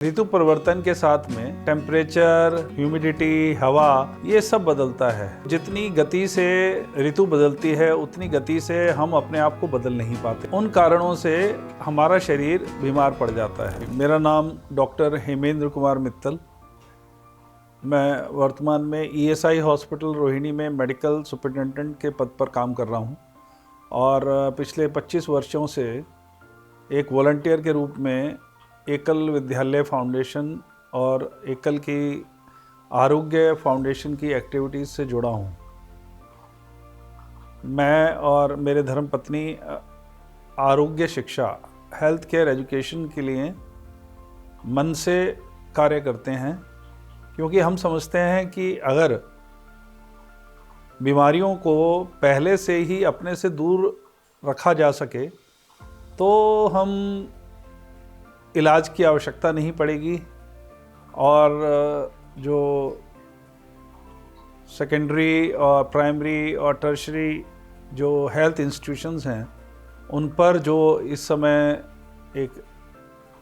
ऋतु परिवर्तन के साथ में टेम्परेचर, ह्यूमिडिटी, हवा ये सब बदलता है। जितनी गति से ऋतु बदलती है उतनी गति से हम अपने आप को बदल नहीं पाते। उन कारणों से हमारा शरीर बीमार पड़ जाता है। मेरा नाम डॉक्टर हेमेंद्र कुमार मित्तल। मैं वर्तमान में ईएसआई हॉस्पिटल रोहिणी में मेडिकल सुपरिटेंडेंट के पद पर काम कर रहा हूँ और पिछले 25 वर्षों से एक वॉलंटियर के रूप में एकल विद्यालय फाउंडेशन और एकल की आरोग्य फाउंडेशन की एक्टिविटीज़ से जुड़ा हूँ। मैं और मेरे धर्मपत्नी आरोग्य शिक्षा, हेल्थ केयर एजुकेशन के लिए मन से कार्य करते हैं, क्योंकि हम समझते हैं कि अगर बीमारियों को पहले से ही अपने से दूर रखा जा सके तो हम इलाज की आवश्यकता नहीं पड़ेगी और जो सेकेंडरी और प्राइमरी और टर्शरी जो हेल्थ इंस्टीट्यूशंस हैं उन पर जो इस समय एक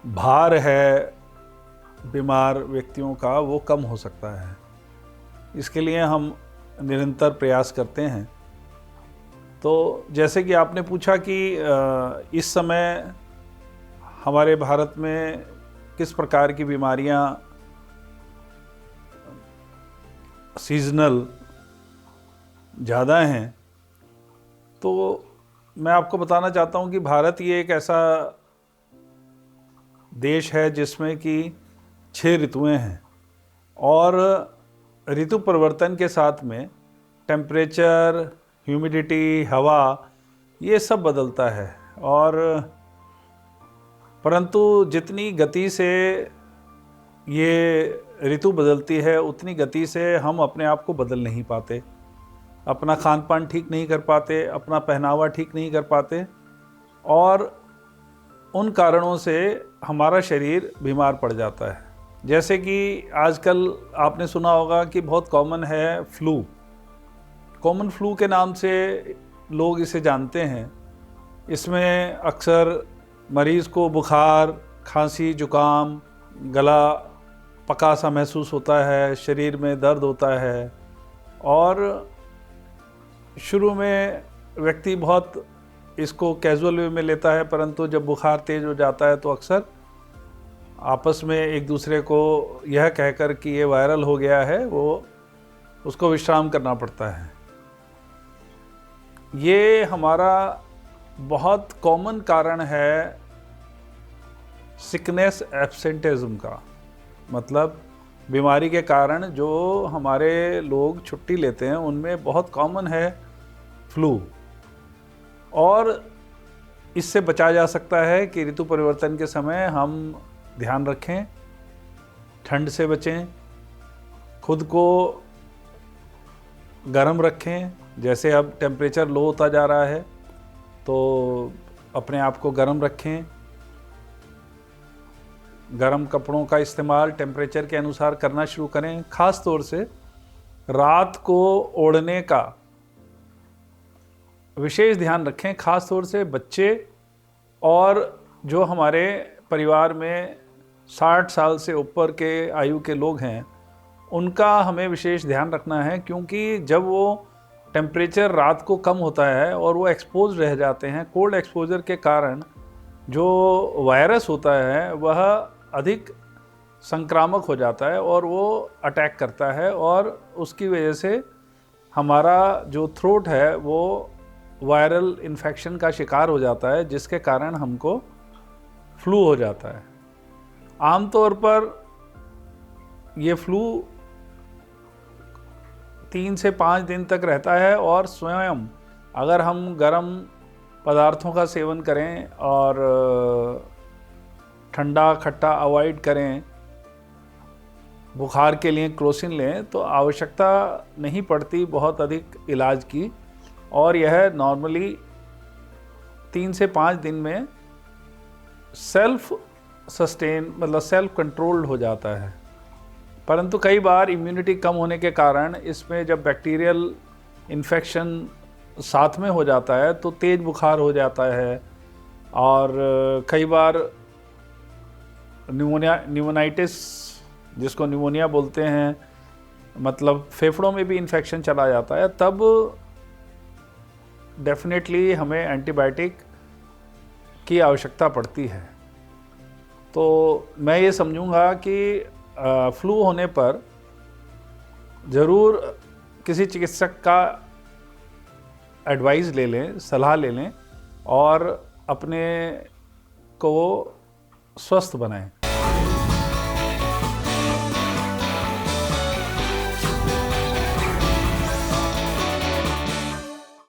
भार है बीमार व्यक्तियों का, वो कम हो सकता है। इसके लिए हम निरंतर प्रयास करते हैं। तो जैसे कि आपने पूछा कि इस समय हमारे भारत में किस प्रकार की बीमारियां सीजनल ज़्यादा हैं, तो मैं आपको बताना चाहता हूं कि भारत ये एक ऐसा देश है जिसमें कि 6 ऋतुएं हैं और ऋतु परिवर्तन के साथ में टेम्परेचर, ह्यूमिडिटी, हवा ये सब बदलता है। और परंतु जितनी गति से ये ऋतु बदलती है उतनी गति से हम अपने आप को बदल नहीं पाते, अपना खान पान ठीक नहीं कर पाते, अपना पहनावा ठीक नहीं कर पाते और उन कारणों से हमारा शरीर बीमार पड़ जाता है। जैसे कि आजकल आपने सुना होगा कि बहुत कॉमन है फ्लू। कॉमन फ्लू के नाम से लोग इसे जानते हैं। इसमें अक्सर मरीज़ को बुखार, खांसी, जुकाम, गला पका सा महसूस होता है, शरीर में दर्द होता है और शुरू में व्यक्ति बहुत इसको कैजुअल वे में लेता है, परंतु जब बुखार तेज़ हो जाता है तो अक्सर आपस में एक दूसरे को यह कहकर कि ये वायरल हो गया है, वो उसको विश्राम करना पड़ता है। ये हमारा बहुत कॉमन कारण है सिकनेस एब्सेंटेज़म का, मतलब बीमारी के कारण जो हमारे लोग छुट्टी लेते हैं उनमें बहुत कॉमन है फ्लू। और इससे बचा जा सकता है कि ऋतु परिवर्तन के समय हम ध्यान रखें, ठंड से बचें, खुद को गर्म रखें। जैसे अब टेम्परेचर लो होता जा रहा है तो अपने आप को गर्म रखें। गर्म कपड़ों का इस्तेमाल टेम्परेचर के अनुसार करना शुरू करें। ख़ास तौर से रात को ओढ़ने का विशेष ध्यान रखें, ख़ास तौर से बच्चे और जो हमारे परिवार में 60 साल से ऊपर के आयु के लोग हैं उनका हमें विशेष ध्यान रखना है, क्योंकि जब वो टेम्परेचर रात को कम होता है और वो एक्सपोज रह जाते हैं, कोल्ड एक्सपोजर के कारण जो वायरस होता है वह अधिक संक्रामक हो जाता है और वो अटैक करता है और उसकी वजह से हमारा जो थ्रोट है वो वायरल इन्फेक्शन का शिकार हो जाता है, जिसके कारण हमको फ्लू हो जाता है। आमतौर पर ये फ्लू 3 से 5 दिन तक रहता है और स्वयं अगर हम गर्म पदार्थों का सेवन करें और ठंडा खट्टा अवॉइड करें, बुखार के लिए क्रोसिन लें, तो आवश्यकता नहीं पड़ती बहुत अधिक इलाज की और यह नॉर्मली 3 से 5 दिन में सेल्फ सस्टेन, मतलब सेल्फ कंट्रोल्ड हो जाता है। परंतु कई बार इम्यूनिटी कम होने के कारण इसमें जब बैक्टीरियल इन्फेक्शन साथ में हो जाता है तो तेज़ बुखार हो जाता है और कई बार न्यूमोनाइटिस जिसको न्यूमोनिया बोलते हैं, मतलब फेफड़ों में भी इन्फेक्शन चला जाता है, तब डेफिनेटली हमें एंटीबायोटिक की आवश्यकता पड़ती है। तो मैं ये समझूंगा कि फ्लू होने पर ज़रूर किसी चिकित्सक का एडवाइस ले लें, सलाह ले लें और अपने को स्वस्थ बनाएं।